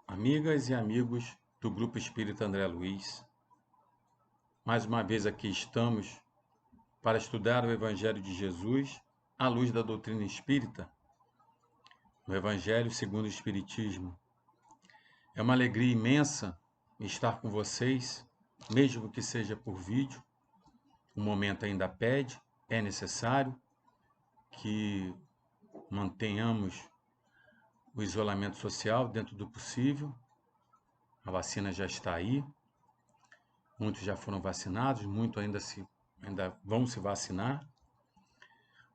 Amigas e amigos do Grupo Espírita André Luiz, mais uma vez aqui estamos para estudar o Evangelho de Jesus à luz da doutrina espírita, o Evangelho segundo o Espiritismo. É uma alegria imensa estar com vocês, mesmo que seja por vídeo. O momento ainda pede, é necessário que mantenhamos o isolamento social dentro do possível. A vacina já está aí, muitos já foram vacinados, muitos ainda vão se vacinar,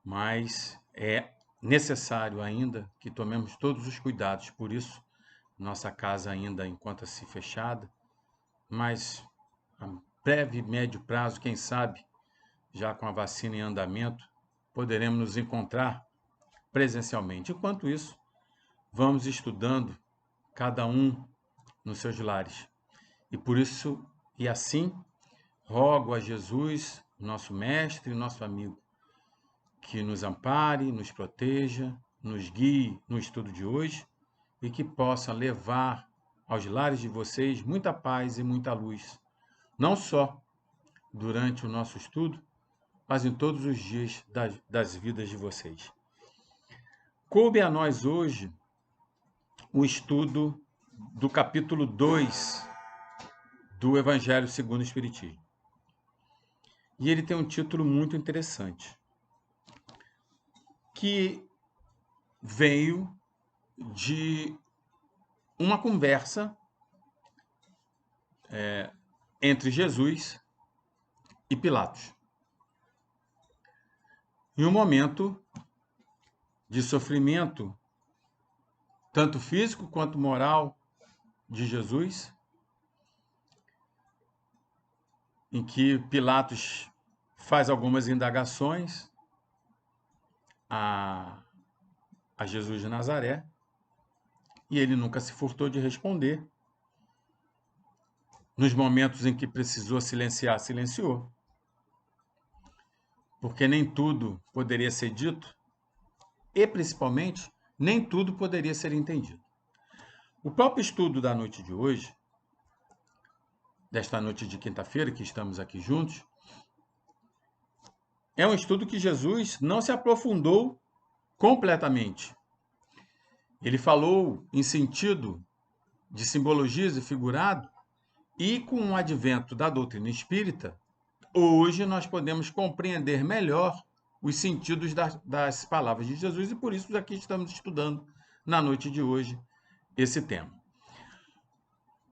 mas é necessário ainda que tomemos todos os cuidados. Por isso, nossa casa ainda encontra-se fechada, mas a breve e médio prazo, quem sabe, já com a vacina em andamento, poderemos nos encontrar presencialmente. Enquanto isso, vamos estudando cada um nos seus lares. E por isso, e assim, rogo a Jesus, nosso mestre e nosso amigo, que nos ampare, nos proteja, nos guie no estudo de hoje e que possa levar aos lares de vocês muita paz e muita luz, não só durante o nosso estudo, mas em todos os dias das vidas de vocês. Coube a nós hoje o estudo do capítulo 2 do Evangelho segundo o Espiritismo. E ele tem um título muito interessante, que veio de uma conversa entre Jesus e Pilatos. Em um momento de sofrimento, tanto físico quanto moral, de Jesus, em que Pilatos faz algumas indagações a Jesus de Nazaré, e ele nunca se furtou de responder. Nos momentos em que precisou silenciar, silenciou. Porque nem tudo poderia ser dito e, principalmente, nem tudo poderia ser entendido. O próprio estudo da noite de hoje, desta noite de quinta-feira, que estamos aqui juntos, é um estudo que Jesus não se aprofundou completamente. Ele falou em sentido de simbologias e figurado, e com o advento da doutrina espírita, hoje nós podemos compreender melhor os sentidos das palavras de Jesus, e por isso aqui estamos estudando na noite de hoje esse tema.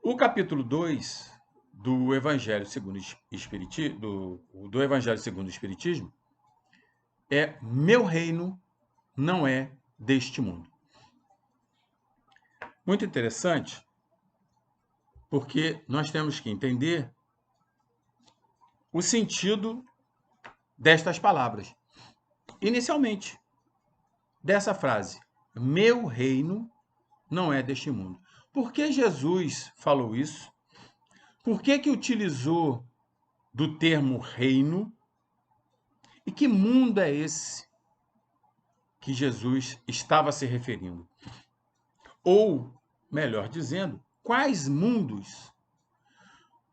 O capítulo 2 do Evangelho segundo o Espiritismo, do Evangelho segundo o Espiritismo é: meu reino não é deste mundo. Muito interessante, porque nós temos que entender o sentido destas palavras. Inicialmente, dessa frase, meu reino não é deste mundo. Por que Jesus falou isso? Por que utilizou do termo reino? E que mundo é esse que Jesus estava se referindo? Ou, melhor dizendo, quais mundos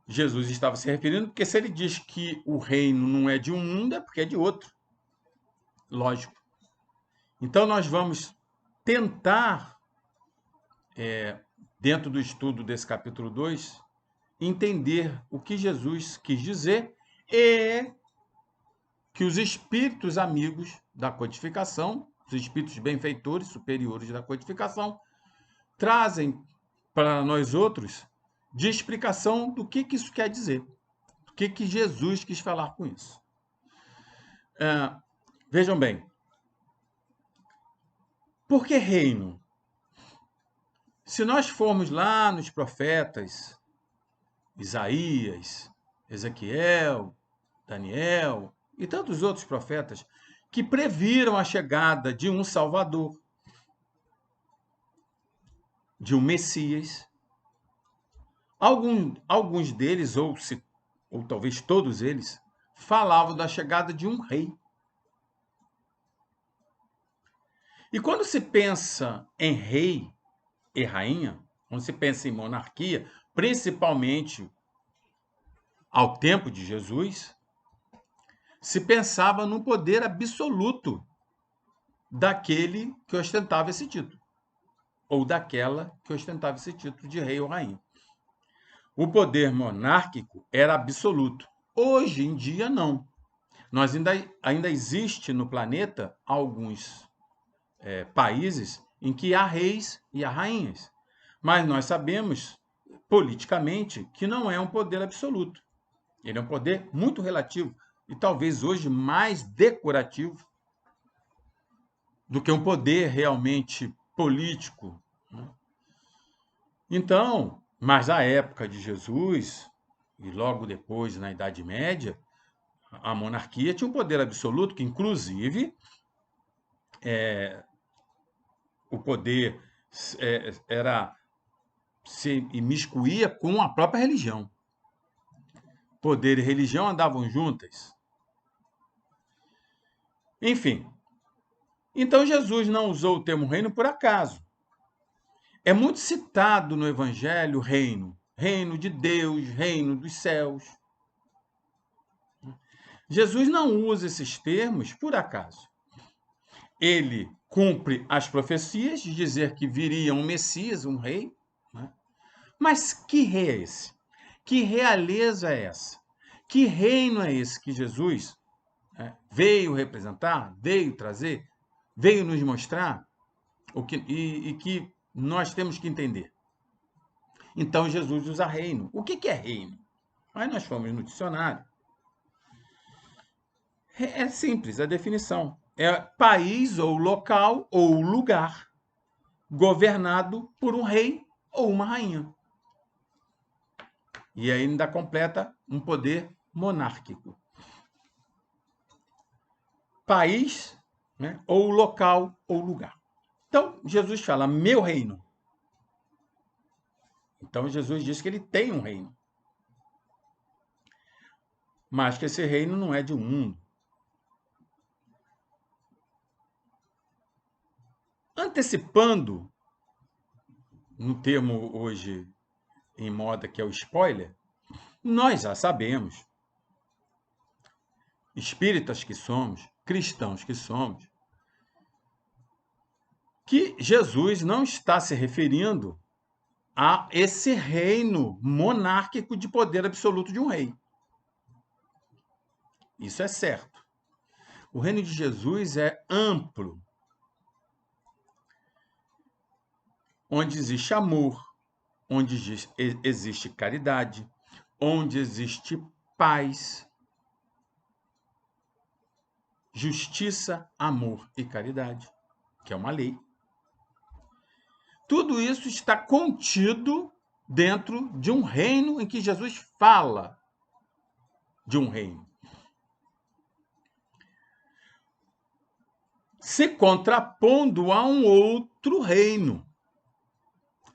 Jesus estava se referindo? Porque se ele diz que o reino não é de um mundo, é porque é de outro. Lógico. Então, nós vamos tentar, dentro do estudo desse capítulo 2, entender o que Jesus quis dizer e que os espíritos amigos da codificação, os espíritos benfeitores superiores da codificação, trazem para nós outros de explicação do que isso quer dizer, o que Jesus quis falar com isso. Vejam bem, por que reino? Se nós formos lá nos profetas, Isaías, Ezequiel, Daniel e tantos outros profetas que previram a chegada de um Salvador, de um Messias, alguns deles, ou talvez todos eles, falavam da chegada de um rei. E quando se pensa em rei e rainha, Quando se pensa em monarquia, principalmente ao tempo de Jesus, se pensava no poder absoluto daquele que ostentava esse título, ou daquela que ostentava esse título de rei ou rainha. O poder monárquico era absoluto. Hoje em dia, não. Ainda existe no planeta alguns países em que há reis e há rainhas. Mas nós sabemos, politicamente, que não é um poder absoluto. Ele é um poder muito relativo e talvez hoje mais decorativo do que um poder realmente político. Então, mas na época de Jesus e logo depois, na Idade Média, a monarquia tinha um poder absoluto que, inclusive, o poder se imiscuía com a própria religião. Poder e religião andavam juntas. Enfim, então Jesus não usou o termo reino por acaso. É muito citado no Evangelho reino, reino de Deus, reino dos céus. Jesus não usa esses termos por acaso. Ele cumpre as profecias de dizer que viria um Messias, um rei. Né? Mas que rei é esse? Que realeza é essa? Que reino é esse que Jesus veio representar, veio trazer, veio nos mostrar e que nós temos que entender? Então Jesus usa reino. O que é reino? Aí nós fomos no dicionário. É simples a definição. É país ou local ou lugar governado por um rei ou uma rainha. E aí ainda completa um poder monárquico. País, né, ou local ou lugar. Então, Jesus fala, meu reino. Então, Jesus diz que ele tem um reino. Mas que esse reino não é de um mundo. Antecipando, no termo hoje em moda que é o spoiler, nós já sabemos, espíritas que somos, cristãos que somos, que Jesus não está se referindo a esse reino monárquico de poder absoluto de um rei. Isso é certo. O reino de Jesus é amplo, onde existe amor, onde existe caridade, onde existe paz, justiça, amor e caridade, que é uma lei. Tudo isso está contido dentro de um reino em que Jesus fala de um reino. Se contrapondo a um outro reino,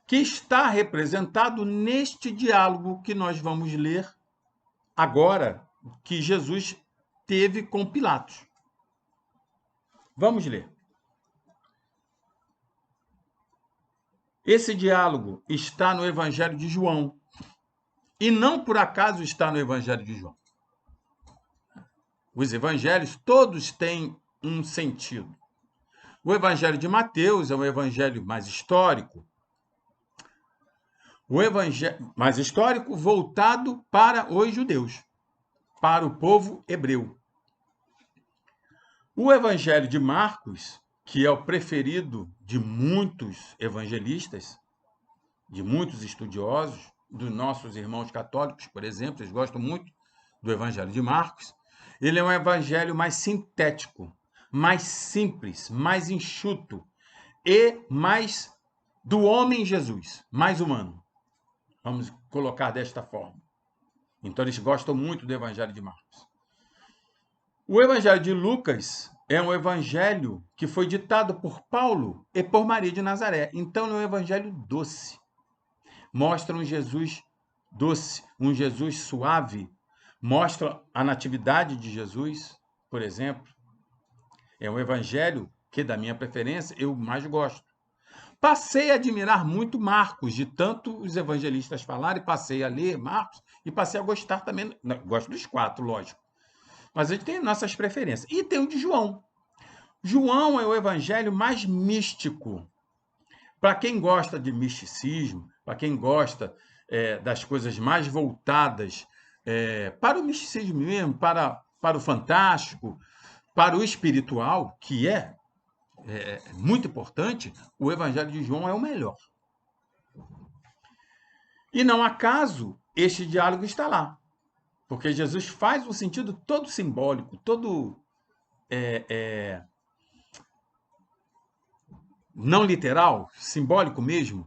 que está representado neste diálogo que nós vamos ler agora, que Jesus teve com Pilatos. Vamos ler. Esse diálogo está no Evangelho de João. E não por acaso está no Evangelho de João. Os evangelhos todos têm um sentido. O Evangelho de Mateus é um evangelho mais histórico. O evangelho mais histórico voltado para os judeus, para o povo hebreu. O Evangelho de Marcos, que é o preferido de muitos evangelistas, de muitos estudiosos, dos nossos irmãos católicos, por exemplo, eles gostam muito do Evangelho de Marcos. Ele é um evangelho mais sintético, mais simples, mais enxuto e mais do homem Jesus, mais humano. Vamos colocar desta forma. Então, eles gostam muito do Evangelho de Marcos. O Evangelho de Lucas é um evangelho que foi ditado por Paulo e por Maria de Nazaré. Então, é um evangelho doce. Mostra um Jesus doce, um Jesus suave. Mostra a natividade de Jesus, por exemplo. É um evangelho que, da minha preferência, eu mais gosto. passei a admirar muito Marcos, de tanto os evangelistas falarem, passei a ler Marcos e passei a gostar também. Gosto dos 4, lógico. Mas a gente tem nossas preferências. E tem o de João. João é o evangelho mais místico. Para quem gosta de misticismo, para quem gosta das coisas mais voltadas para o misticismo mesmo, para o fantástico, para o espiritual, que é muito importante, o Evangelho de João é o melhor. E não acaso este diálogo está lá, porque Jesus faz um sentido todo simbólico, todo não literal, simbólico mesmo,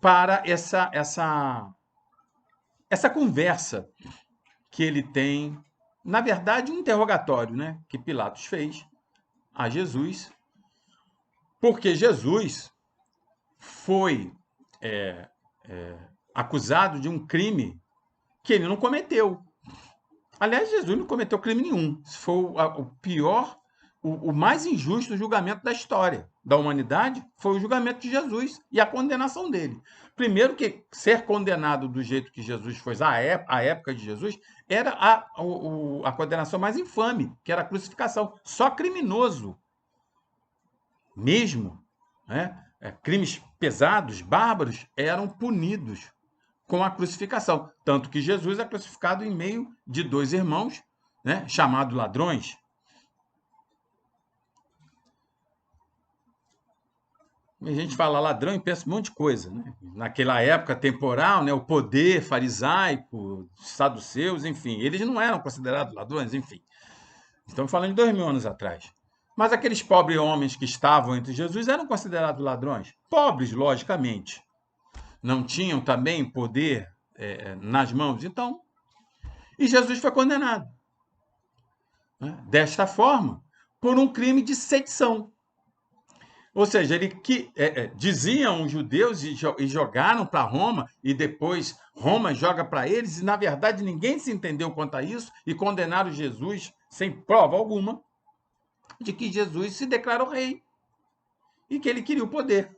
para essa conversa que ele tem, na verdade, um interrogatório, né, que Pilatos fez a Jesus, porque Jesus foi acusado de um crime que ele não cometeu. Aliás, Jesus não cometeu crime nenhum. Isso foi o pior, o mais injusto julgamento da história da humanidade, foi o julgamento de Jesus e a condenação dele. Primeiro que ser condenado do jeito que Jesus foi à época de Jesus era a condenação mais infame, que era a crucificação. Só criminoso mesmo, né? Crimes pesados, bárbaros, eram punidos com a crucificação. Tanto que Jesus é crucificado em meio de 2 irmãos, né, chamados ladrões. A gente fala ladrão e pensa um monte de coisa. Né? Naquela época temporal, né, o poder farisaico, saduceus, enfim, eles não eram considerados ladrões, enfim. Estamos falando de 2000 anos atrás. Mas aqueles pobres homens que estavam entre Jesus eram considerados ladrões? Pobres, logicamente. Não tinham também poder nas mãos? Então, e Jesus foi condenado. Né? Desta forma, por um crime de sedição. Ou seja, diziam os judeus e jogaram para Roma, e depois Roma joga para eles, e na verdade ninguém se entendeu quanto a isso, e condenaram Jesus sem prova alguma de que Jesus se declarou rei e que ele queria o poder.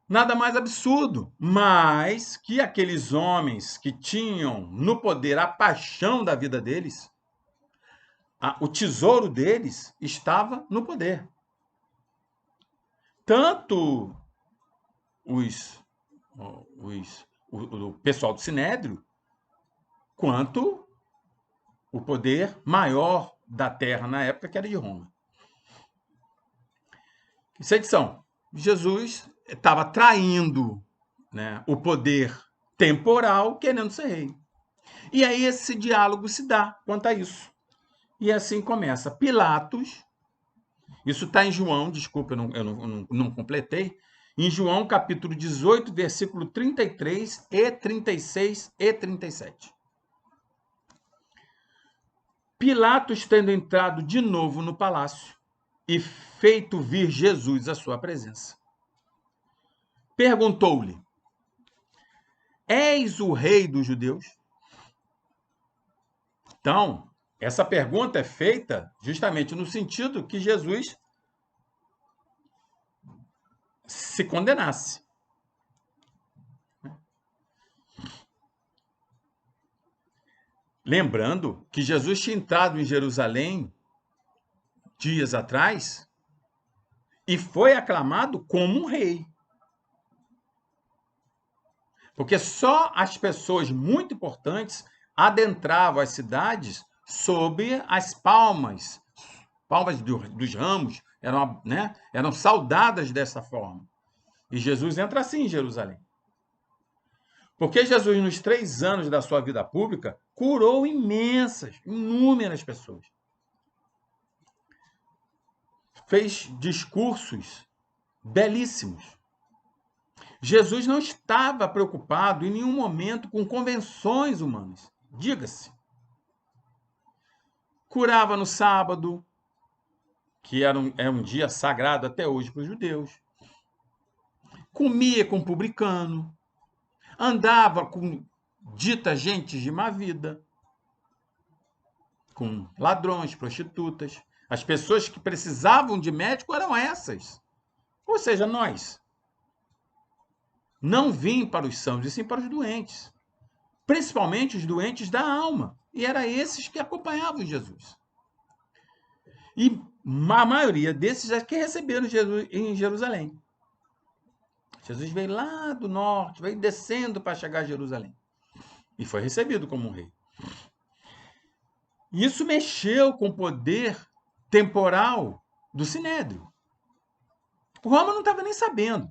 Nada mais absurdo, mas que aqueles homens que tinham no poder a paixão da vida deles, o tesouro deles estava no poder. Tanto o pessoal do Sinédrio, quanto o poder maior da terra na época, que era de Roma. Sedição. Jesus estava traindo, né, o poder temporal, querendo ser rei. E aí esse diálogo se dá quanto a isso. E assim começa. Pilatos, isso está em João, desculpa, eu não completei, em João capítulo 18, versículo 33 e 36 e 37. Pilatos, tendo entrado de novo no palácio e feito vir Jesus à sua presença, perguntou-lhe: És o rei dos judeus? Então, essa pergunta é feita justamente no sentido que Jesus se condenasse. Lembrando que Jesus tinha entrado em Jerusalém dias atrás e foi aclamado como um rei. Porque só as pessoas muito importantes adentravam as cidades sob as palmas dos ramos, eram saudadas dessa forma. E Jesus entra assim em Jerusalém. Porque Jesus, nos 3 anos da sua vida pública, curou inúmeras pessoas. Fez discursos belíssimos. Jesus não estava preocupado em nenhum momento com convenções humanas. Diga-se. Curava no sábado, que é um dia sagrado até hoje para os judeus. Comia com publicano. Andava com dita gente de má vida. Com ladrões, prostitutas. As pessoas que precisavam de médico eram essas. Ou seja, nós. Não vim para os sãos, e sim para os doentes. Principalmente os doentes da alma. E era esses que acompanhavam Jesus. E a maioria desses é que receberam Jesus em Jerusalém. Jesus veio lá do norte, veio descendo para chegar a Jerusalém. E foi recebido como um rei. Isso mexeu com o poder temporal do Sinédrio. Roma não estava nem sabendo.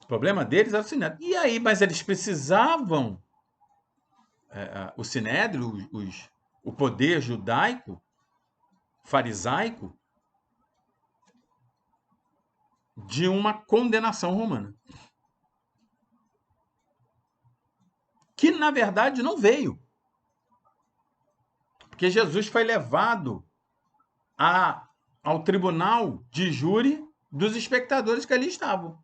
O problema deles era o Sinédrio. E aí, mas eles precisavam, o Sinédrio, o poder judaico, farisaico, de uma condenação romana. Que, na verdade, não veio. Porque Jesus foi levado ao tribunal de júri dos espectadores que ali estavam.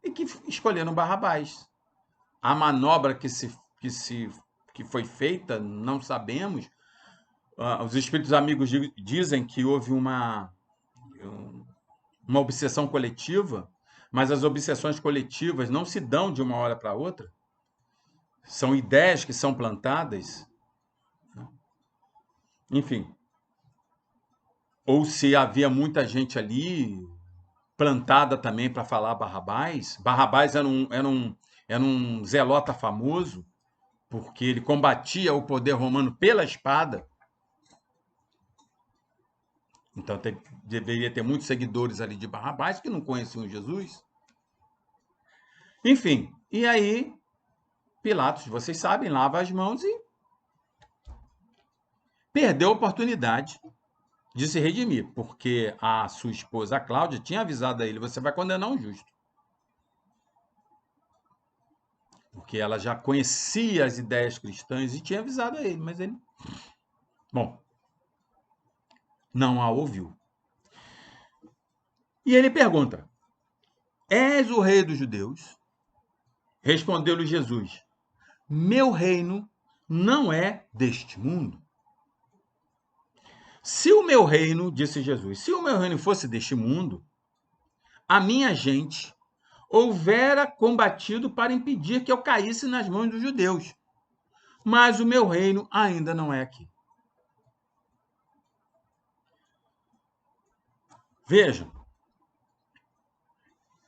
E que escolheram Barrabás. A manobra que foi feita, não sabemos. Os espíritos amigos dizem que houve uma obsessão coletiva, mas as obsessões coletivas não se dão de uma hora para outra. São ideias que são plantadas. Enfim. Ou se havia muita gente ali plantada também para falar Barrabás. Barrabás era um zelota famoso, porque ele combatia o poder romano pela espada. Então deveria ter muitos seguidores ali de Barrabás que não conheciam Jesus. Enfim, e aí Pilatos, vocês sabem, lava as mãos e perdeu a oportunidade de se redimir, porque a sua esposa, a Cláudia, tinha avisado a ele, você vai condenar um justo. Porque ela já conhecia as ideias cristãs e tinha avisado a ele, mas ele, bom, não a ouviu. E ele pergunta, és o rei dos judeus? Respondeu-lhe Jesus, meu reino não é deste mundo. Se o meu reino, disse Jesus, se o meu reino fosse deste mundo, a minha gente houvera combatido para impedir que eu caísse nas mãos dos judeus. Mas o meu reino ainda não é aqui. Vejam,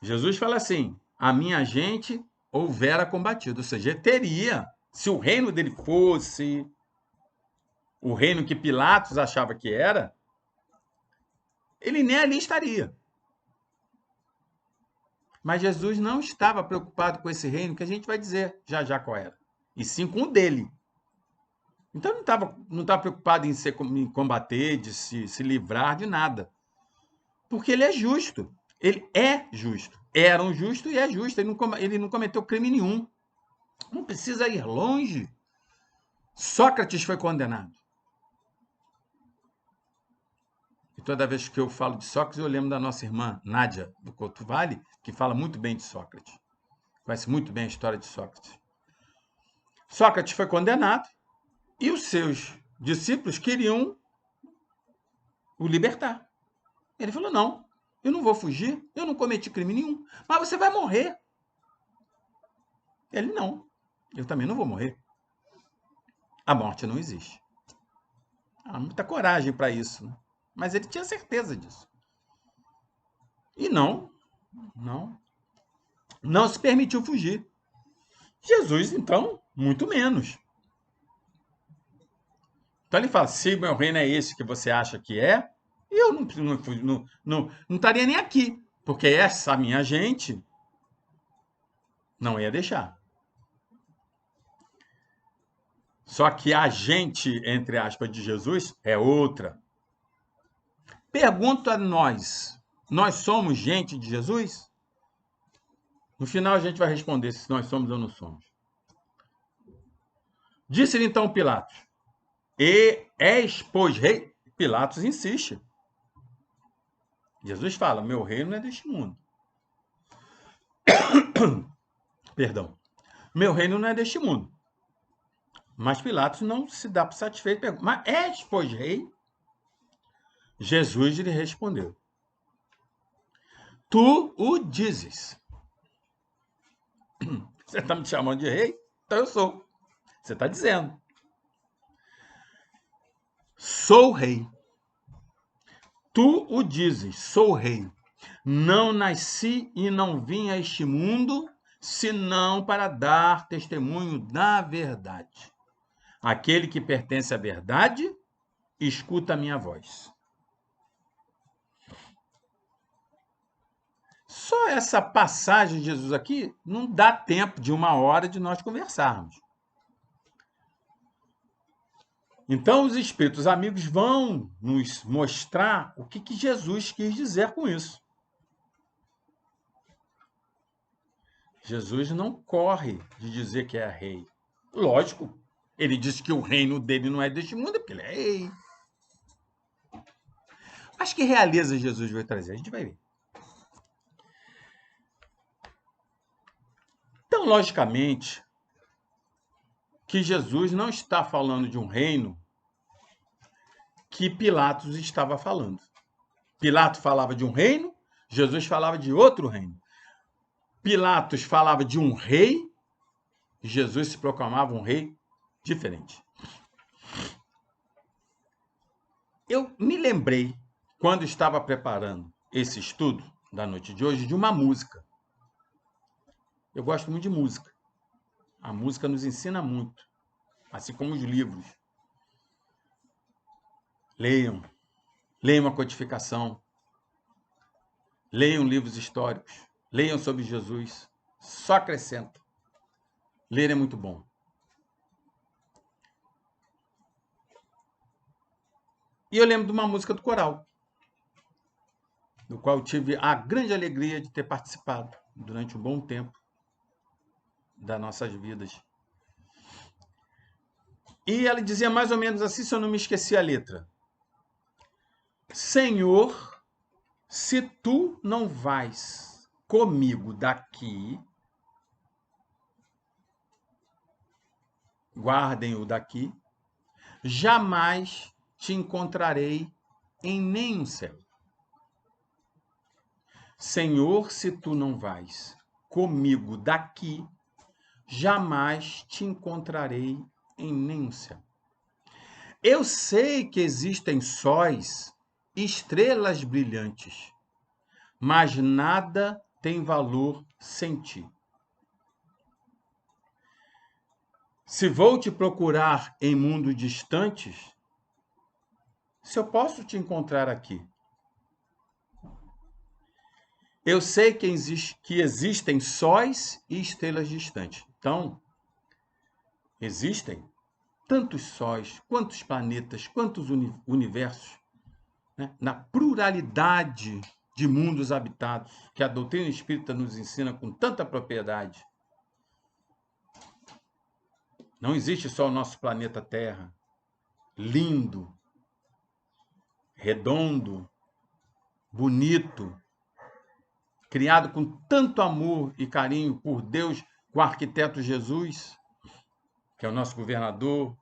Jesus fala assim, a minha gente houvera combatido, ou seja, teria, se o reino dele fosse o reino que Pilatos achava que era, ele nem ali estaria. Mas Jesus não estava preocupado com esse reino, que a gente vai dizer já qual era, e sim com o dele. Então não estava preocupado em combater, de se livrar de nada. Porque ele é justo. Ele é justo. Era um justo e é justo. Ele não cometeu crime nenhum. Não precisa ir longe. Sócrates foi condenado. E toda vez que eu falo de Sócrates, eu lembro da nossa irmã Nádia, do Couto Vale, que fala muito bem de Sócrates. Conhece muito bem a história de Sócrates. Sócrates foi condenado e os seus discípulos queriam o libertar. Ele falou, não, eu não vou fugir, eu não cometi crime nenhum, mas você vai morrer. Ele, não, eu também não vou morrer. A morte não existe. Há muita coragem para isso, né? Mas ele tinha certeza disso. E não se permitiu fugir. Jesus, então, muito menos. Então ele fala, se meu reino é esse que você acha que é, eu não estaria nem aqui, porque essa minha gente não ia deixar. Só que a gente, entre aspas, de Jesus é outra. Pergunta a nós somos gente de Jesus? No final a gente vai responder se nós somos ou não somos. Disse-lhe então Pilatos, e és, pois, rei? Pilatos insiste. Jesus fala, meu reino não é deste mundo. Perdão. Meu reino não é deste mundo. Mas Pilatos não se dá por satisfeito. Mas és, pois, rei? Jesus lhe respondeu, tu o dizes. Você está me chamando de rei? Então eu sou. Você está dizendo. Sou rei. Tu o dizes, sou rei. Não nasci e não vim a este mundo, senão para dar testemunho da verdade. Aquele que pertence à verdade, escuta a minha voz. Só essa passagem de Jesus aqui não dá tempo de 1 hora de nós conversarmos. Então, os espíritos amigos vão nos mostrar o que Jesus quis dizer com isso. Jesus não corre de dizer que é rei. Lógico, ele disse que o reino dele não é deste mundo, porque ele é rei. Mas que realeza Jesus vai trazer? A gente vai ver. Então, logicamente, que Jesus não está falando de um reino que Pilatos estava falando. Pilatos falava de um reino, Jesus falava de outro reino. Pilatos falava de um rei, Jesus se proclamava um rei diferente. Eu me lembrei, quando estava preparando esse estudo da noite de hoje, de uma música. Eu gosto muito de música. A música nos ensina muito, assim como os livros. Leiam a codificação, leiam livros históricos, leiam sobre Jesus, só acrescenta. Ler é muito bom. E eu lembro de uma música do coral, do qual eu tive a grande alegria de ter participado durante um bom tempo das nossas vidas. E ela dizia mais ou menos assim, se eu não me esqueci a letra. Senhor, se tu não vais comigo daqui, guardem o daqui, jamais te encontrarei em nenhum céu. Senhor, se tu não vais comigo daqui, jamais te encontrarei em nenhum céu. Eu sei que existem sóis, estrelas brilhantes, mas nada tem valor sem ti. Se vou te procurar em mundos distantes, se eu posso te encontrar aqui. Eu sei que existem sóis e estrelas distantes. Então, existem tantos sóis, quantos planetas, quantos universos, né? Na pluralidade de mundos habitados, que a doutrina espírita nos ensina com tanta propriedade. Não existe só o nosso planeta Terra, lindo, redondo, bonito, criado com tanto amor e carinho por Deus, com o arquiteto Jesus, que é o nosso governador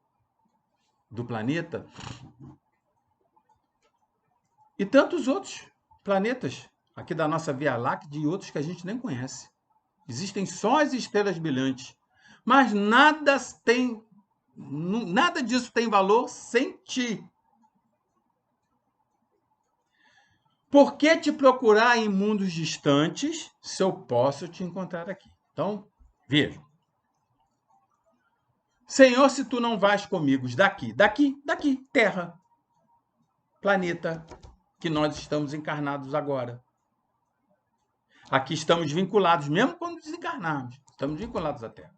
do planeta, e tantos outros planetas aqui da nossa Via Láctea e outros que a gente nem conhece. Existem só as estrelas brilhantes, mas nada disso tem valor sem ti. Por que te procurar em mundos distantes se eu posso te encontrar aqui? Então, veja. Senhor, se tu não vais comigo daqui, Terra, planeta, que nós estamos encarnados agora. Aqui estamos vinculados, mesmo quando desencarnarmos, estamos vinculados à Terra.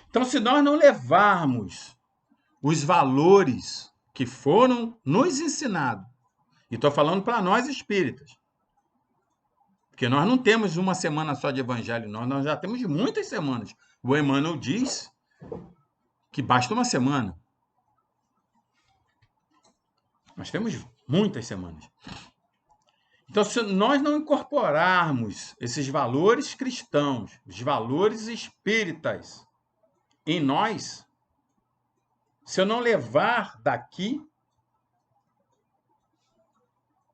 Então, se nós não levarmos os valores que foram nos ensinados, e estou falando para nós espíritas, porque nós não temos uma semana só de evangelho, nós já temos muitas semanas. O Emmanuel diz que basta uma semana. Nós temos muitas semanas. Então, se nós não incorporarmos esses valores cristãos, os valores espíritas em nós, se eu não levar daqui,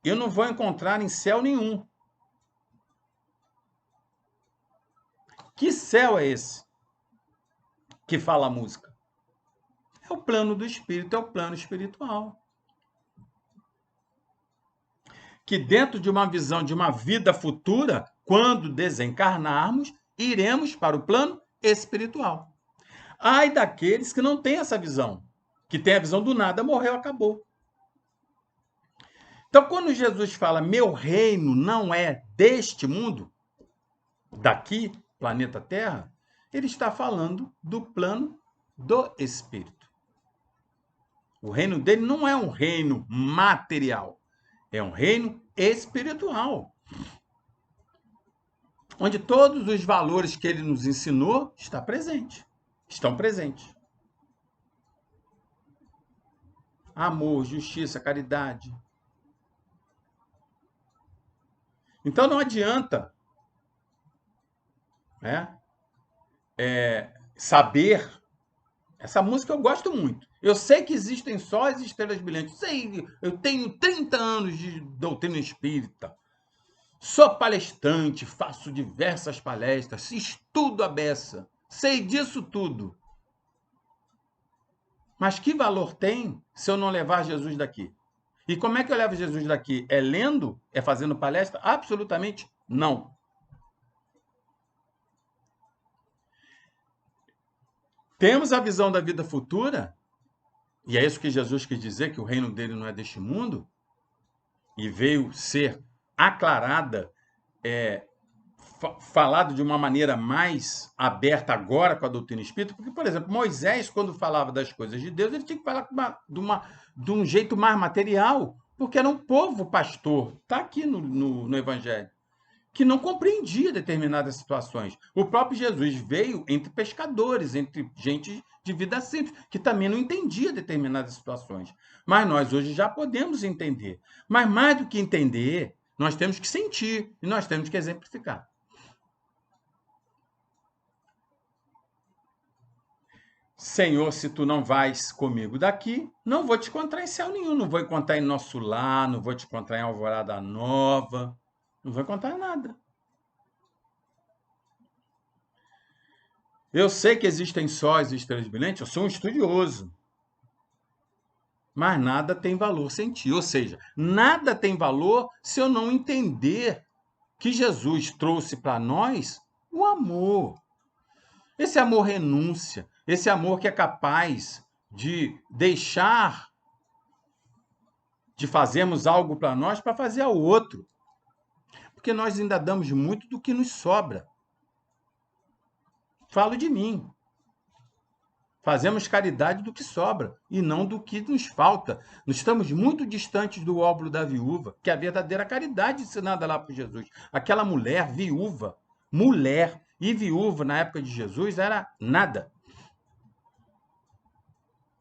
eu não vou encontrar em céu nenhum. Que céu é esse que fala a música? É o plano do espírito, é o plano espiritual. Que dentro de uma visão de uma vida futura, quando desencarnarmos, iremos para o plano espiritual. Ai daqueles que não têm essa visão, que tem a visão do nada, morreu, acabou. Então, quando Jesus fala, meu reino não é deste mundo, daqui, planeta Terra, ele está falando do plano do Espírito. O reino dele não é um reino material, é um reino espiritual, onde todos os valores que ele nos ensinou estão presentes. Amor, justiça, caridade. Então não adianta, né, saber. Essa música eu gosto muito. Eu sei que existem sóis e estrelas brilhantes. Sei, eu tenho 30 anos de doutrina espírita. Sou palestrante, faço diversas palestras, estudo a beça. Sei disso tudo. Mas que valor tem se eu não levar Jesus daqui? E como é que eu levo Jesus daqui? É lendo? É fazendo palestra? Absolutamente não. Temos a visão da vida futura, e é isso que Jesus quis dizer, que o reino dele não é deste mundo, e veio ser aclarada, falado de uma maneira mais aberta agora com a doutrina espírita, porque, por exemplo, Moisés, quando falava das coisas de Deus, ele tinha que falar de um jeito mais material, porque era um povo pastor, está aqui no Evangelho, que não compreendia determinadas situações. O próprio Jesus veio entre pescadores, entre gente de vida simples, que também não entendia determinadas situações. Mas nós hoje já podemos entender. Mas mais do que entender, nós temos que sentir e nós temos que exemplificar. Senhor, se tu não vais comigo daqui, não vou te encontrar em céu nenhum, não vou encontrar em Nosso Lar, não vou te encontrar em Alvorada Nova, não vou encontrar em nada. Eu sei que existem sóis e estrelas brilhantes, eu sou um estudioso, mas nada tem valor sem ti. Ou seja, nada tem valor se eu não entender que Jesus trouxe para nós o amor. Esse amor renúncia, esse amor que é capaz de deixar de fazermos algo para nós para fazer ao outro. Porque nós ainda damos muito do que nos sobra. Falo de mim. Fazemos caridade do que sobra e não do que nos falta. Nós estamos muito distantes do óbolo da viúva, que é a verdadeira caridade ensinada lá por Jesus. Aquela mulher viúva, mulher e viúva na época de Jesus era nada.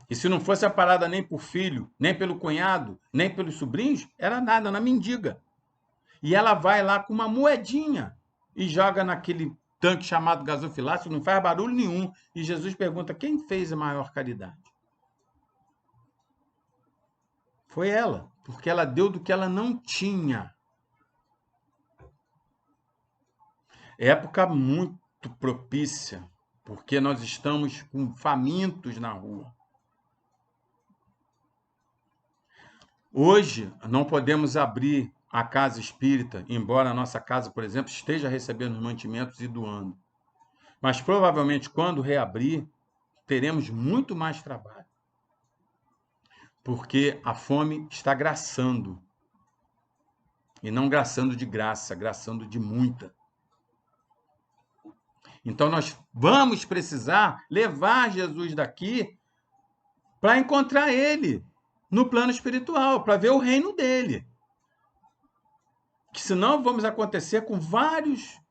E se não fosse a parada nem por filho, nem pelo cunhado, nem pelos sobrinhos, era nada, na mendiga. E ela vai lá com uma moedinha e joga naquele tanque chamado gasofilácio, não faz barulho nenhum. E Jesus pergunta, quem fez a maior caridade? Foi ela, porque ela deu do que ela não tinha. Época muito propícia, porque nós estamos com famintos na rua. Hoje, não podemos abrir a casa espírita, embora a nossa casa, por exemplo, esteja recebendo mantimentos e doando. Mas provavelmente, quando reabrir, teremos muito mais trabalho. Porque a fome está graçando. E não graçando de graça, graçando de muita. Então, nós vamos precisar levar Jesus daqui para encontrar ele no plano espiritual, para ver o reino dele. Que senão vamos acontecer com vários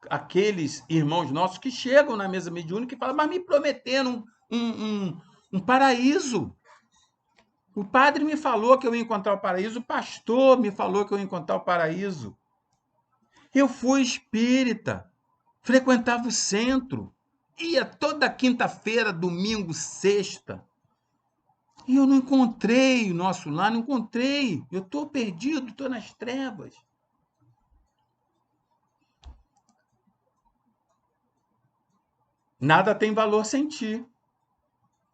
aqueles irmãos nossos que chegam na mesa mediúnica e falam, mas me prometeram um paraíso. O padre me falou que eu ia encontrar o paraíso, o pastor me falou que eu ia encontrar o paraíso. Eu fui espírita, frequentava o centro, ia toda quinta-feira, domingo, sexta. E eu não encontrei o Nosso Lar, não encontrei. Eu estou perdido, estou nas trevas. Nada tem valor sem ti.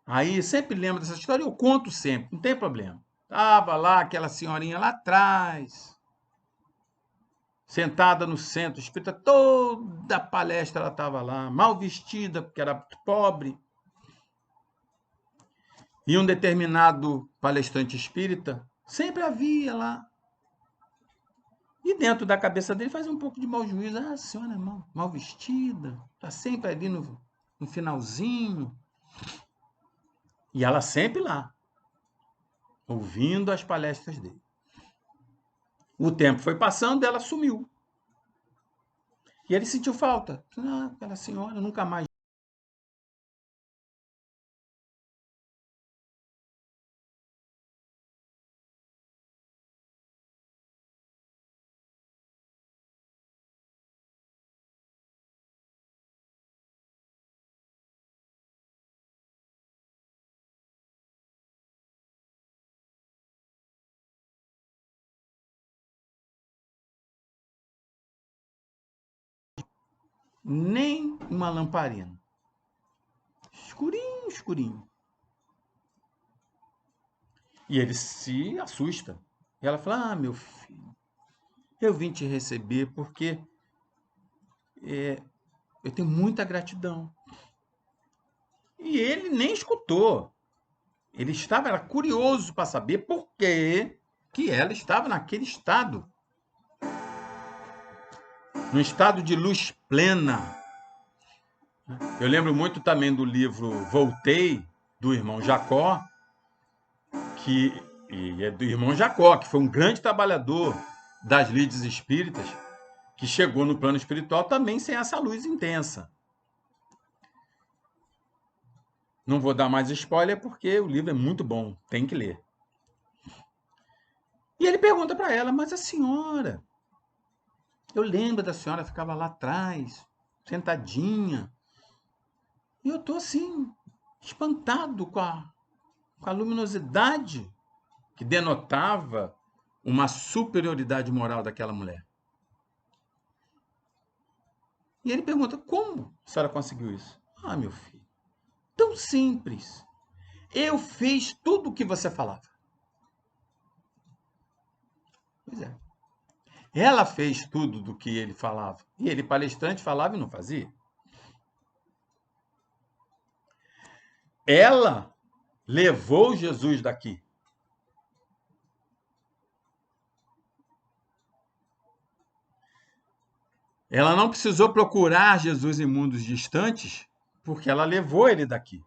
Aí sempre lembro dessa história, eu conto sempre, não tem problema. Estava lá aquela senhorinha lá atrás, sentada no centro espírita, toda a palestra ela estava lá, mal vestida, porque era pobre. E um determinado palestrante espírita sempre havia lá. E dentro da cabeça dele fazia um pouco de mau juízo. Ah, a senhora é mal vestida, está sempre ali no finalzinho. E ela sempre lá, ouvindo as palestras dele. O tempo foi passando, ela sumiu. E ele sentiu falta. Ah, aquela senhora nunca mais. Nem uma lamparina. Escurinho, escurinho. E ele se assusta. E ela fala: ah, meu filho, eu vim te receber porque eu tenho muita gratidão. E ele nem escutou. Ele era curioso para saber por que ela estava naquele estado. Num estado de luz plena. Eu lembro muito também do livro Voltei, do irmão Jacó, e é do irmão Jacó, que foi um grande trabalhador das lides espíritas, que chegou no plano espiritual também sem essa luz intensa. Não vou dar mais spoiler porque o livro é muito bom, tem que ler. E ele pergunta para ela: mas a senhora, eu lembro da senhora, ficava lá atrás, sentadinha, e eu estou assim, espantado com a luminosidade que denotava uma superioridade moral daquela mulher. E ele pergunta: como a senhora conseguiu isso? Ah, meu filho, tão simples. Eu fiz tudo o que você falava. Pois é. Ela fez tudo do que ele falava. E ele, palestrante, falava e não fazia. Ela levou Jesus daqui. Ela não precisou procurar Jesus em mundos distantes, porque ela levou ele daqui.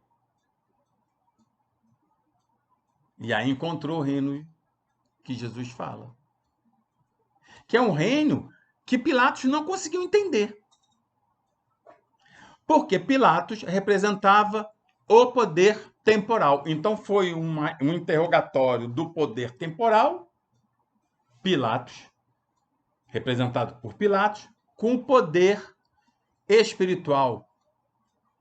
E aí encontrou o reino que Jesus fala. Que é um reino que Pilatos não conseguiu entender. Porque Pilatos representava o poder temporal. Então foi um interrogatório do poder temporal, Pilatos, representado por Pilatos, com o poder espiritual,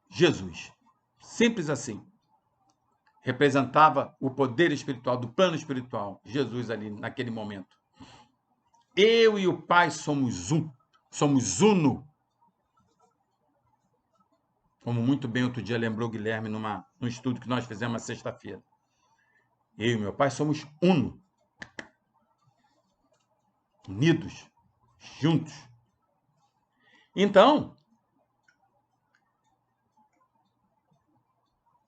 Jesus. Simples assim. Representava o poder espiritual, do plano espiritual, Jesus ali naquele momento. Eu e o Pai somos um, somos uno. Como muito bem outro dia lembrou Guilherme num estudo que nós fizemos na sexta-feira. Eu e meu Pai somos uno. Unidos, juntos. Então,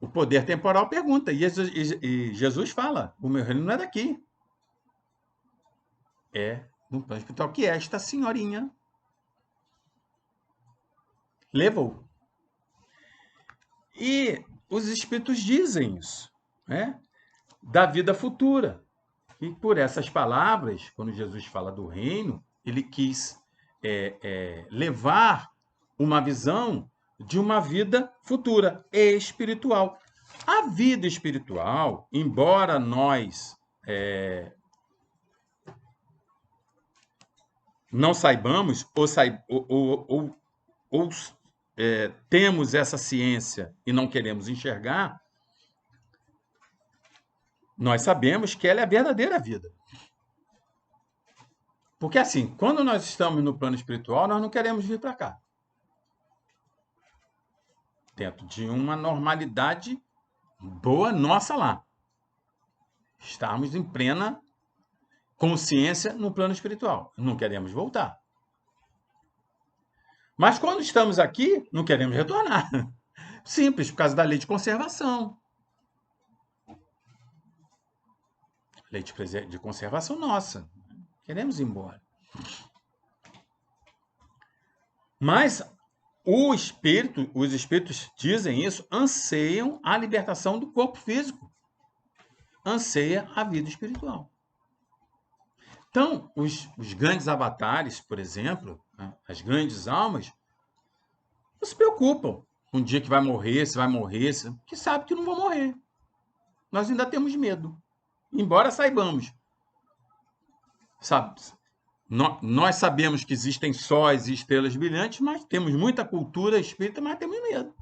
o poder temporal pergunta, e Jesus fala: o meu reino não é daqui. É no plano espiritual, que esta senhorinha levou. E os espíritos dizem isso, né? Da vida futura. E por essas palavras, quando Jesus fala do reino, ele quis levar uma visão de uma vida futura, espiritual. A vida espiritual, embora nós não saibamos ou temos essa ciência e não queremos enxergar, nós sabemos que ela é a verdadeira vida. Porque assim, quando nós estamos no plano espiritual, nós não queremos vir para cá. dentro de uma normalidade boa nossa lá. Estamos em plena consciência no plano espiritual. Não queremos voltar. Mas quando estamos aqui, não queremos retornar. Simples, por causa da lei de conservação. Lei de conservação nossa. Queremos ir embora. Mas os espíritos dizem isso, anseiam a libertação do corpo físico. Anseia a vida espiritual. Então, os grandes avatares, por exemplo, né, as grandes almas, não se preocupam com o dia que vai morrer, se vai morrer, que sabe que não vão morrer. Nós ainda temos medo. Embora saibamos. Sabe, nós sabemos que existem sóis e estrelas brilhantes, mas temos muita cultura espírita, mas temos medo.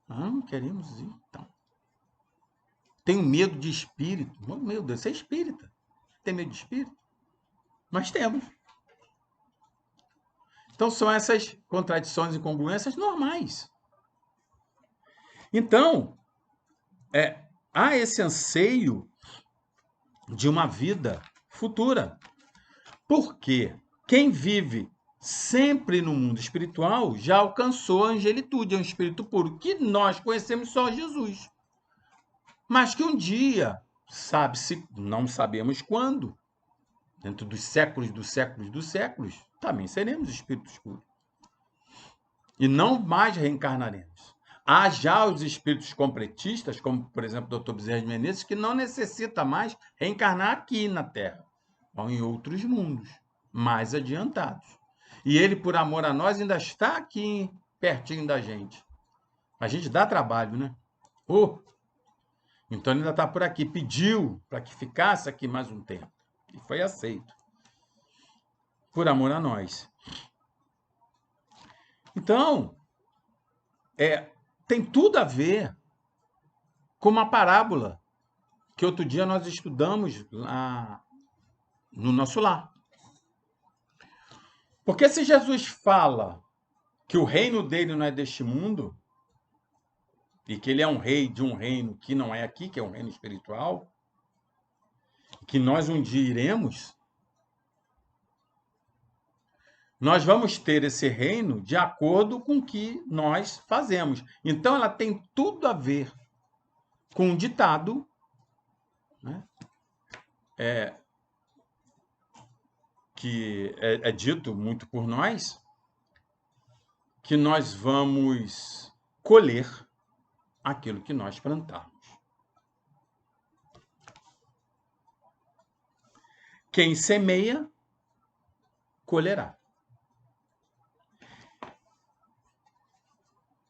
Não queremos ir, então. Tenho medo de espírito. Meu Deus, você é espírita. Tem medo de espírito? Mas temos. Então, são essas contradições e incongruências normais. Então, há esse anseio de uma vida futura. Porque quem vive sempre no mundo espiritual já alcançou a angelitude, é um espírito puro, que nós conhecemos só Jesus. Mas que um dia, sabe-se, não sabemos quando, dentro dos séculos, também seremos espíritos puros. E não mais reencarnaremos. Há já os espíritos completistas, como, por exemplo, o Dr. Bezerra de Menezes, que não necessita mais reencarnar aqui na Terra, ou em outros mundos, mais adiantados. E ele, por amor a nós, ainda está aqui, pertinho da gente. A gente dá trabalho, né? Então, ele ainda está por aqui. Pediu para que ficasse aqui mais um tempo. E foi aceito. Por amor a nós. Então, tem tudo a ver com uma parábola que outro dia nós estudamos lá no nosso lar. Porque se Jesus fala que o reino dele não é deste mundo, e que ele é um rei de um reino que não é aqui, que é um reino espiritual, que nós um dia iremos, nós vamos ter esse reino de acordo com o que nós fazemos. Então, ela tem tudo a ver com um ditado, né, que é dito muito por nós, que nós vamos colher aquilo que nós plantarmos. Quem semeia, colherá.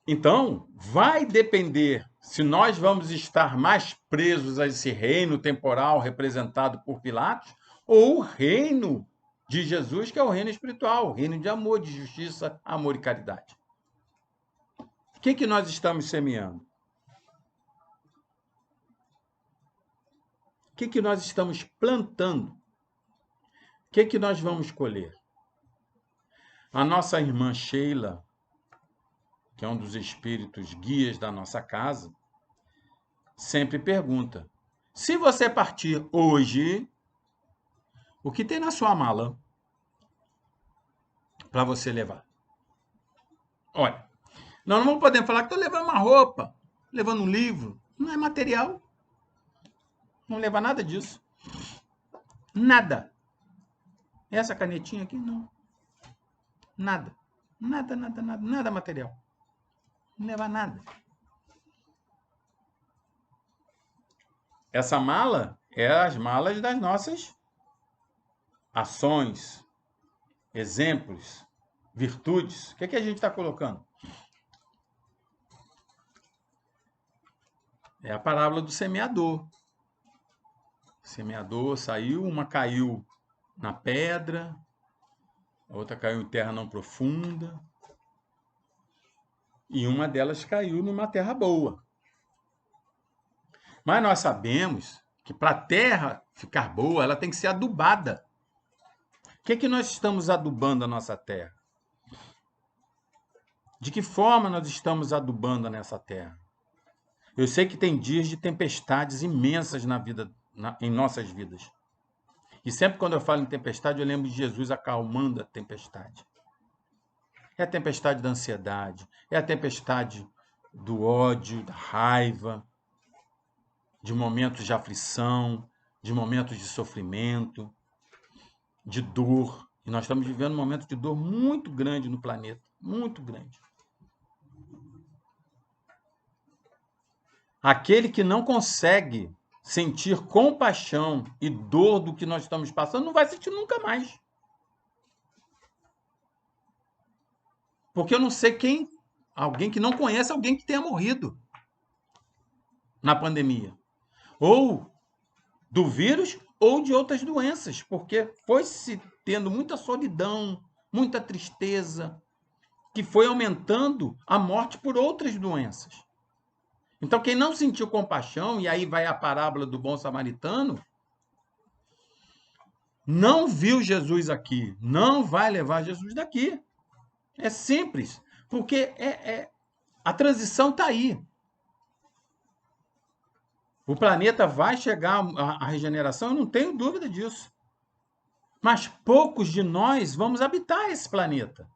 Então, vai depender se nós vamos estar mais presos a esse reino temporal representado por Pilatos, ou o reino de Jesus, que é o reino espiritual, o reino de amor, de justiça, amor e caridade. O que nós estamos semeando? O que nós estamos plantando? O que nós vamos colher? A nossa irmã Sheila, que é um dos espíritos guias da nossa casa, sempre pergunta: se você partir hoje, o que tem na sua mala para você levar? Olha, nós não vamos poder falar que estou levando uma roupa, levando um livro. Não é material. Não leva nada disso. Nada. Essa canetinha aqui, não. Nada. Nada material. Não leva nada. Essa mala é as malas das nossas ações, exemplos, virtudes. O que a gente está colocando? É a parábola do semeador. O semeador saiu, uma caiu na pedra, a outra caiu em terra não profunda, e uma delas caiu numa terra boa. Mas nós sabemos que para a terra ficar boa, ela tem que ser adubada. O que nós estamos adubando a nossa terra? De que forma nós estamos adubando nessa terra? Eu sei que tem dias de tempestades imensas em nossas vidas. E sempre quando eu falo em tempestade, eu lembro de Jesus acalmando a tempestade. É a tempestade da ansiedade, é a tempestade do ódio, da raiva, de momentos de aflição, de momentos de sofrimento, de dor. E nós estamos vivendo um momento de dor muito grande no planeta, muito grande. Aquele que não consegue sentir compaixão e dor do que nós estamos passando, não vai sentir nunca mais. Porque eu não sei alguém que não conhece alguém que tenha morrido na pandemia. Ou do vírus ou de outras doenças, porque foi-se tendo muita solidão, muita tristeza, que foi aumentando a morte por outras doenças. Então, quem não sentiu compaixão, e aí vai a parábola do bom samaritano, não viu Jesus aqui, não vai levar Jesus daqui. É simples, porque a transição está aí. O planeta vai chegar à regeneração, eu não tenho dúvida disso. Mas poucos de nós vamos habitar esse planeta.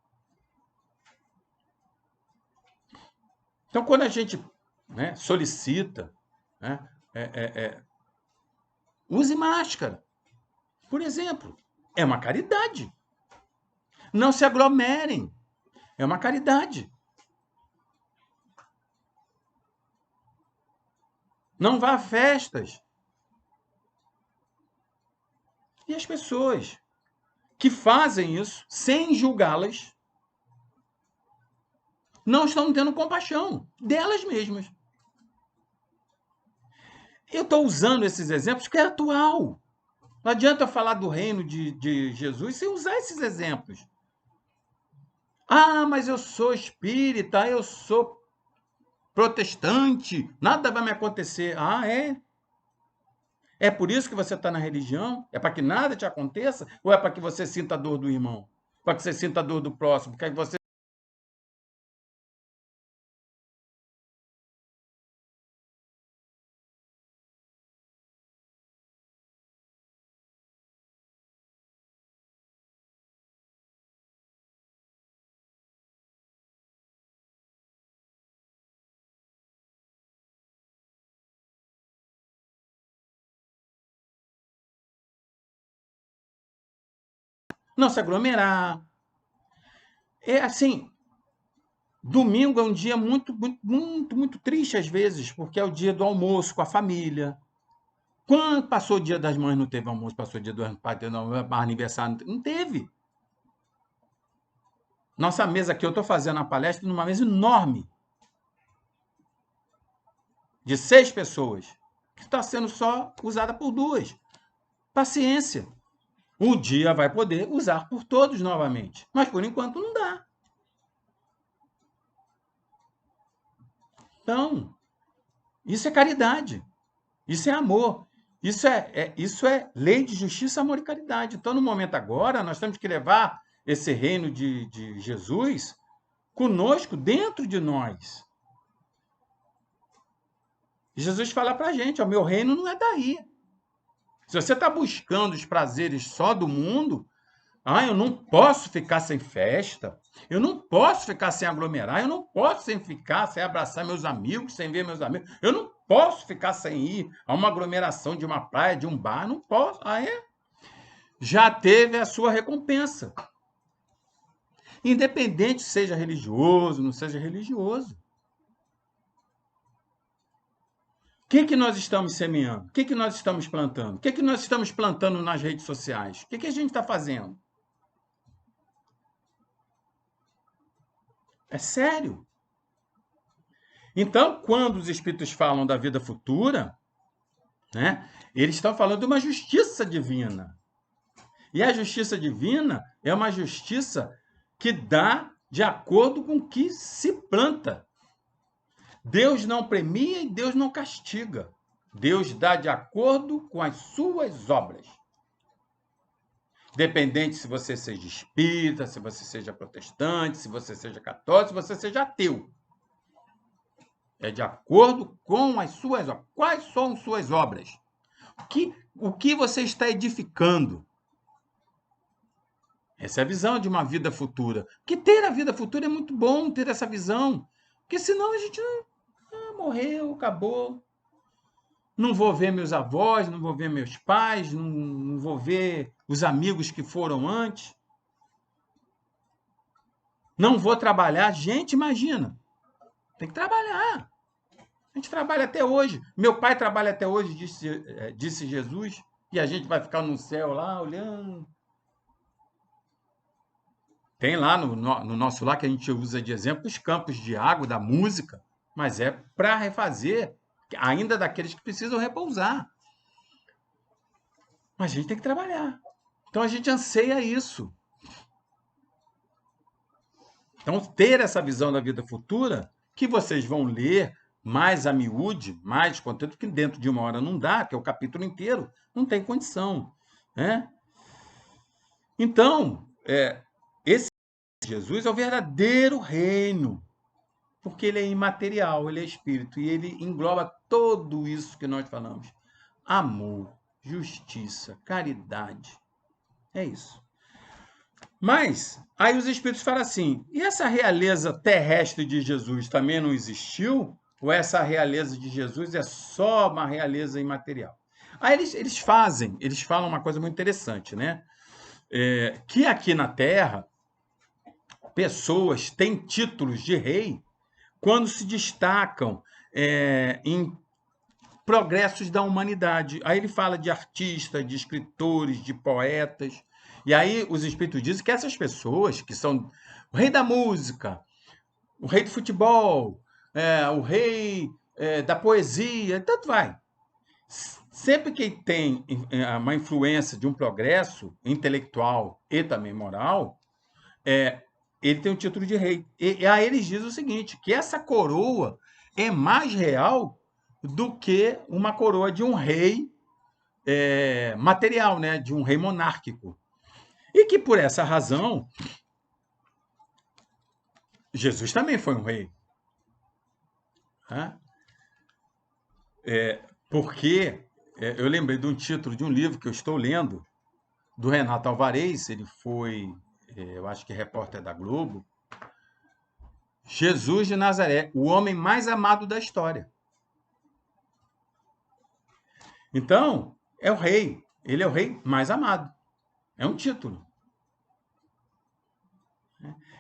Então, quando a gente solicita, use máscara, por exemplo, é uma caridade. Não se aglomerem, é uma caridade. Não vá a festas. E as pessoas que fazem isso, sem julgá-las, não estão tendo compaixão delas mesmas. Eu estou usando esses exemplos porque é atual. Não adianta eu falar do reino de Jesus sem usar esses exemplos. Ah, mas eu sou espírita, eu sou protestante, nada vai me acontecer. Ah, é? É por isso que você está na religião? É para que nada te aconteça? Ou é para que você sinta a dor do irmão? Para que você sinta a dor do próximo? Para que você... Não se aglomerar. É assim, domingo é um dia muito, muito, muito, muito triste às vezes, porque é o dia do almoço com a família. Quando passou o dia das mães, não teve almoço, passou o dia do pai, não, aniversário, não teve. Nossa mesa aqui, eu estou fazendo a palestra numa mesa enorme, de 6 pessoas, que está sendo só usada por 2. Paciência. Um dia vai poder usar por todos novamente, mas por enquanto não dá. Então, isso é caridade, isso é amor, isso é lei de justiça, amor e caridade. Então, no momento agora, nós temos que levar esse reino de Jesus conosco, dentro de nós. E Jesus fala para a gente, o meu reino não é daí. Se você está buscando os prazeres só do mundo, eu não posso ficar sem festa, eu não posso ficar sem aglomerar, eu não posso ficar sem abraçar meus amigos, sem ver meus amigos, eu não posso ficar sem ir a uma aglomeração de uma praia, de um bar, não posso. Ah, é? Já teve a sua recompensa. Independente seja religioso, não seja religioso. O que nós estamos semeando? O que nós estamos plantando? O que nós estamos plantando nas redes sociais? O que a gente está fazendo? É sério. Então, quando os espíritos falam da vida futura, eles estão falando de uma justiça divina. E a justiça divina é uma justiça que dá de acordo com o que se planta. Deus não premia e Deus não castiga. Deus dá de acordo com as suas obras. Dependente se você seja espírita, se você seja protestante, se você seja católico, se você seja ateu. É de acordo com as suas obras. Quais são suas obras? O que você está edificando? Essa é a visão de uma vida futura. Porque ter a vida futura é muito bom, ter essa visão. Porque senão a gente morreu, acabou. Não vou ver meus avós, não vou ver meus pais, não vou ver os amigos que foram antes. Não vou trabalhar. Gente, imagina. Tem que trabalhar. A gente trabalha até hoje. Meu pai trabalha até hoje, disse Jesus. E a gente vai ficar no céu lá, olhando. Tem lá no nosso lar, que a gente usa de exemplo, os campos de água, da música. Mas é para refazer, ainda daqueles que precisam repousar. Mas a gente tem que trabalhar. Então a gente anseia isso. Então, ter essa visão da vida futura, que vocês vão ler mais a miúde, mais conteúdo, que dentro de uma hora não dá, que é o capítulo inteiro, não tem condição. Né? Então, esse Jesus é o verdadeiro reino, porque ele é imaterial, ele é espírito, e ele engloba tudo isso que nós falamos. Amor, justiça, caridade. É isso. Mas, aí os espíritos falam assim, e essa realeza terrestre de Jesus também não existiu? Ou essa realeza de Jesus é só uma realeza imaterial? Aí eles falam uma coisa muito interessante, né? Que aqui na Terra, pessoas têm títulos de rei quando se destacam em progressos da humanidade. Aí ele fala de artistas, de escritores, de poetas. E aí os espíritos dizem que essas pessoas, que são o rei da música, o rei do futebol, o rei da poesia, tanto vai. Sempre que tem uma influência de um progresso intelectual e também moral, ele tem o título de rei. E aí eles dizem o seguinte, que essa coroa é mais real do que uma coroa de um rei material, né? De um rei monárquico. E que, por essa razão, Jesus também foi um rei. Né? Porque eu lembrei de um título de um livro que eu estou lendo, do Renato Alvarez, ele foi, eu acho que repórter da Globo, Jesus de Nazaré, o homem mais amado da história. Então, é o rei, ele é o rei mais amado. É um título.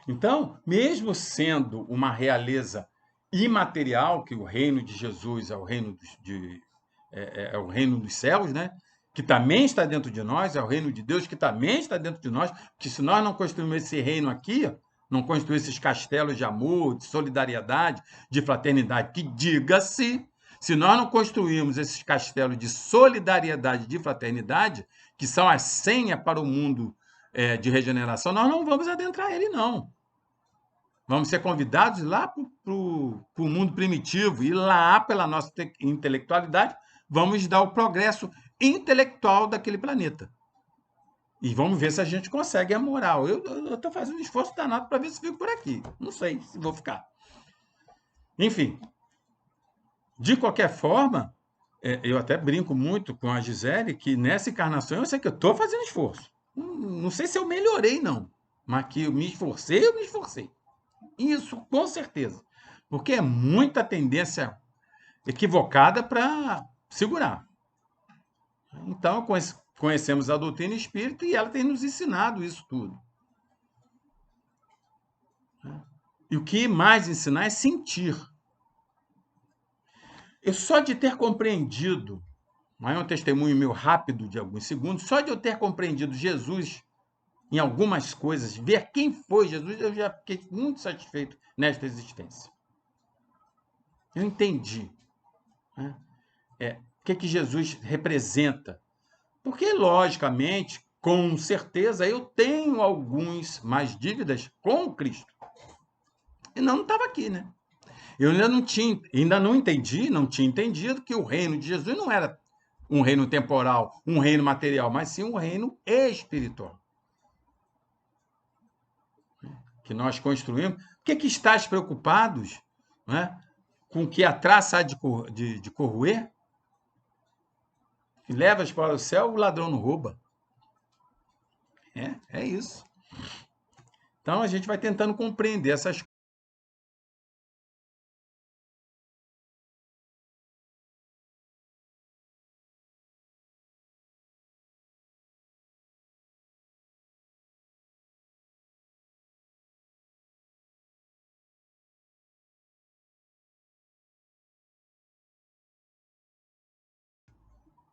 Então, mesmo sendo uma realeza imaterial, que o reino de Jesus é o reino é o reino dos céus, né? Que também está dentro de nós, é o reino de Deus que também está dentro de nós, que se nós não construirmos esse reino aqui, não construir esses castelos de amor, de solidariedade, de fraternidade, que diga-se, se nós não construirmos esses castelos de solidariedade, de fraternidade, que são a senha para o mundo de regeneração, nós não vamos adentrar ele, não. Vamos ser convidados lá para o mundo primitivo e lá, pela nossa intelectualidade, vamos dar o progresso intelectual daquele planeta. E vamos ver se a gente consegue a moral. Eu estou fazendo um esforço danado para ver se fico por aqui. Não sei se vou ficar. Enfim, de qualquer forma, eu até brinco muito com a Gisele que nessa encarnação eu sei que eu estou fazendo esforço. Não sei se eu melhorei, não. Mas que eu me esforcei. Isso, com certeza. Porque é muita tendência equivocada para segurar. Então, conhecemos a doutrina espírita e ela tem nos ensinado isso tudo. E o que mais ensinar é sentir. Eu só de ter compreendido, mas é um testemunho meu rápido de alguns segundos, só de eu ter compreendido Jesus em algumas coisas, ver quem foi Jesus, eu já fiquei muito satisfeito nesta existência. Eu entendi o que Jesus representa. Porque, logicamente, com certeza, eu tenho algumas mais dívidas com Cristo. E não estava aqui, né? Eu ainda não tinha entendido que o reino de Jesus não era um reino temporal, um reino material, mas sim um reino espiritual. que nós construímos. Por que estáis preocupados, né, com o que a traça há de corroer? E levas para o céu, o ladrão não rouba. É isso. Então, a gente vai tentando compreender essas coisas.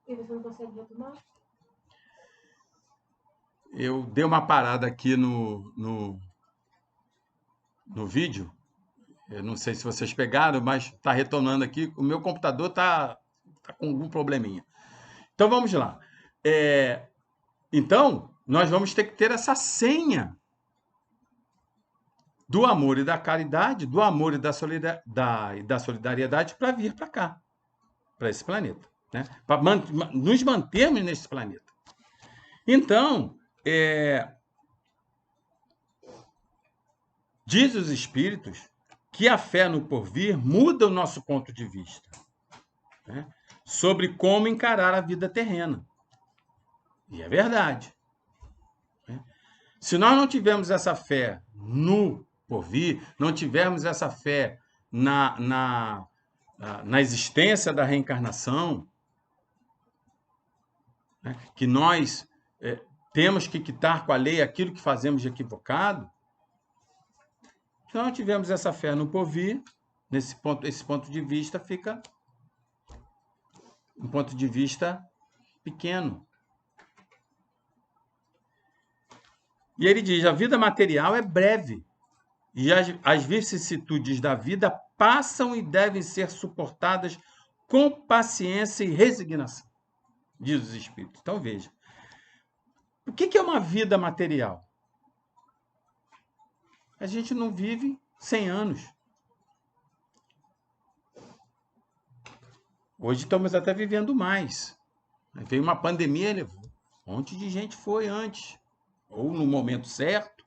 E você não consegue retomar? Eu dei uma parada aqui no vídeo. Eu não sei se vocês pegaram, mas está retornando aqui. O meu computador está com algum probleminha. Então, vamos lá. Então, nós vamos ter que ter essa senha do amor e da caridade, do amor e da solidariedade para vir para cá, para esse planeta, né? Para nos mantermos nesse planeta. Então, diz os espíritos que a fé no porvir muda o nosso ponto de vista, né, sobre como encarar a vida terrena. E é verdade. Né? Se nós não tivermos essa fé no porvir, não tivermos essa fé na existência da reencarnação, né, que nós temos que quitar com a lei aquilo que fazemos de equivocado, se não tivermos essa fé no porvir, esse ponto de vista fica um ponto de vista pequeno. E ele diz: a vida material é breve e as vicissitudes da vida passam e devem ser suportadas com paciência e resignação, diz os espíritos. Então veja, o que é uma vida material? A gente não vive 100 anos. Hoje estamos até vivendo mais. Veio uma pandemia, levou. Um monte de gente foi antes, ou no momento certo.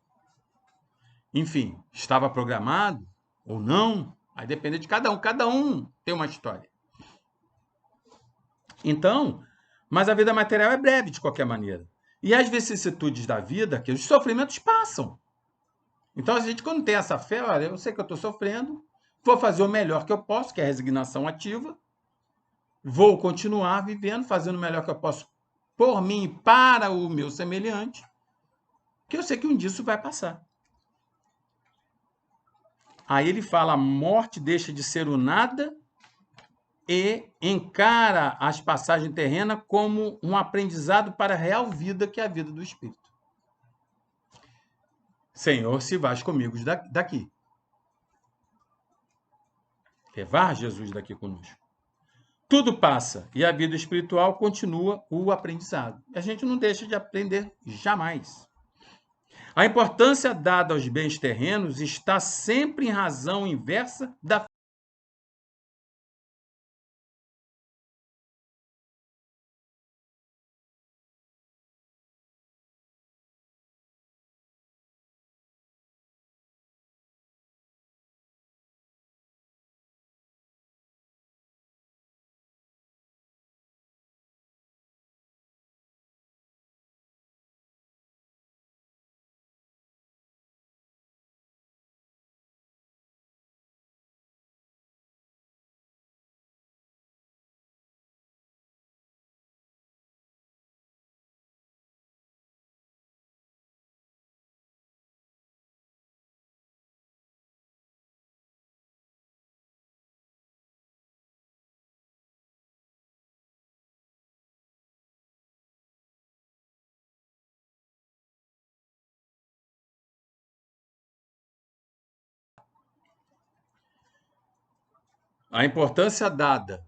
Enfim, estava programado ou não. Aí depende de cada um. Cada um tem uma história. Então, mas a vida material é breve de qualquer maneira. E as vicissitudes da vida, que os sofrimentos passam. Então, a gente, quando tem essa fé, olha, eu sei que eu estou sofrendo, vou fazer o melhor que eu posso, que é a resignação ativa, vou continuar vivendo, fazendo o melhor que eu posso por mim e para o meu semelhante, que eu sei que um dia isso vai passar. Aí ele fala, a morte deixa de ser o nada e encara as passagens terrenas como um aprendizado para a real vida, que é a vida do espírito. Senhor, se vais comigo daqui. Levar Jesus daqui conosco. Tudo passa e a vida espiritual continua o aprendizado. A gente não deixa de aprender jamais. A importância dada aos bens terrenos está sempre em razão inversa da A importância dada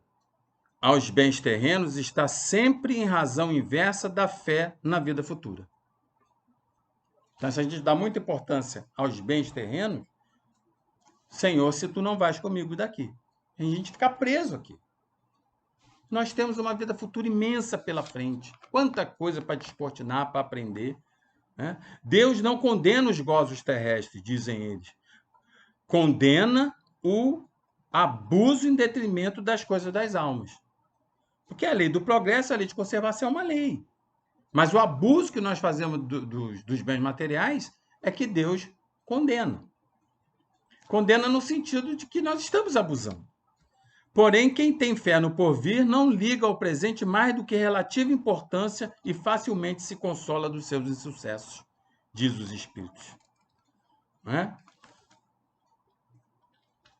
aos bens terrenos está sempre em razão inversa da fé na vida futura. Então, se a gente dá muita importância aos bens terrenos, Senhor, se tu não vais comigo daqui, a gente fica preso aqui. Nós temos uma vida futura imensa pela frente. Quanta coisa para descortinar, para aprender. né? Deus não condena os gozos terrestres, dizem eles. Condena o abuso em detrimento das coisas das almas. Porque a lei do progresso, a lei de conservação é uma lei. Mas o abuso que nós fazemos dos bens materiais é que Deus condena. Condena no sentido de que nós estamos abusando. Porém, quem tem fé no porvir não liga ao presente mais do que relativa importância e facilmente se consola dos seus insucessos, diz os Espíritos. Não é?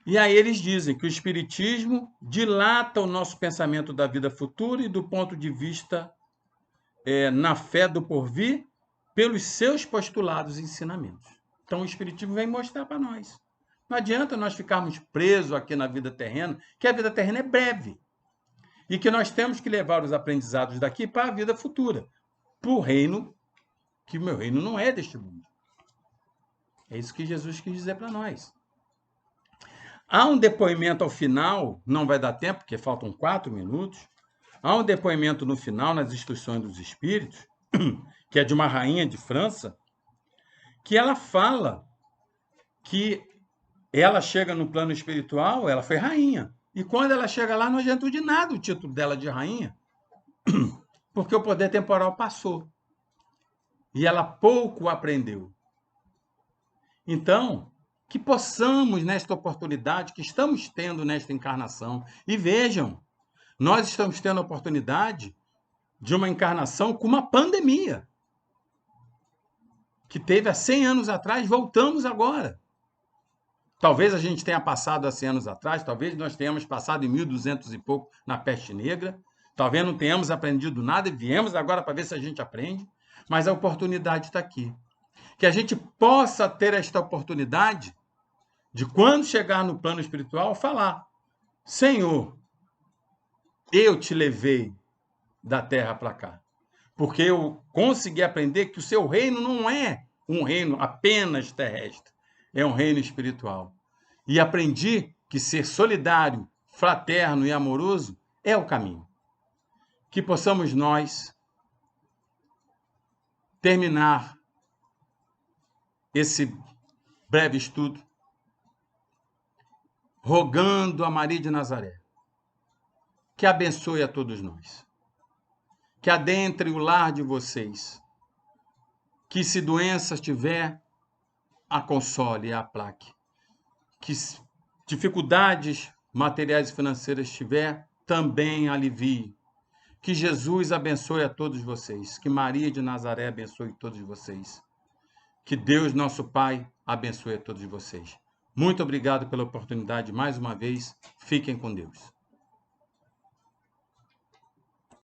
E aí eles dizem que o Espiritismo dilata o nosso pensamento da vida futura e do ponto de vista na fé do porvir pelos seus postulados e ensinamentos. Então o Espiritismo vem mostrar para nós. Não adianta nós ficarmos presos aqui na vida terrena, que a vida terrena é breve. E que nós temos que levar os aprendizados daqui para a vida futura, para o reino, que o meu reino não é deste mundo. É isso que Jesus quis dizer para nós. Há um depoimento ao final, não vai dar tempo, porque faltam 4 minutos. Há um depoimento no final, nas Instruções dos Espíritos, que é de uma rainha de França, que ela fala que ela chega no plano espiritual, ela foi rainha. E quando ela chega lá, não adiantou de nada o título dela de rainha, porque o poder temporal passou. E ela pouco aprendeu. Então, que possamos, nesta oportunidade que estamos tendo nesta encarnação, e vejam, nós estamos tendo a oportunidade de uma encarnação com uma pandemia, que teve há 100 anos atrás, voltamos agora. Talvez a gente tenha passado há 100 anos atrás, talvez nós tenhamos passado em 1200 e pouco na peste negra, talvez não tenhamos aprendido nada e viemos agora para ver se a gente aprende, mas a oportunidade está aqui. Que a gente possa ter esta oportunidade de, quando chegar no plano espiritual, falar: Senhor, eu te levei da terra para cá, porque eu consegui aprender que o seu reino não é um reino apenas terrestre, é um reino espiritual. E aprendi que ser solidário, fraterno e amoroso é o caminho. Que possamos nós terminar esse breve estudo rogando a Maria de Nazaré que abençoe a todos nós, que adentre o lar de vocês, que se doença tiver, a console e a aplaque, que dificuldades materiais e financeiras tiver, também alivie. Que Jesus abençoe a todos vocês, que Maria de Nazaré abençoe todos vocês, que Deus, nosso Pai, abençoe a todos vocês. Muito obrigado pela oportunidade mais uma vez. Fiquem com Deus.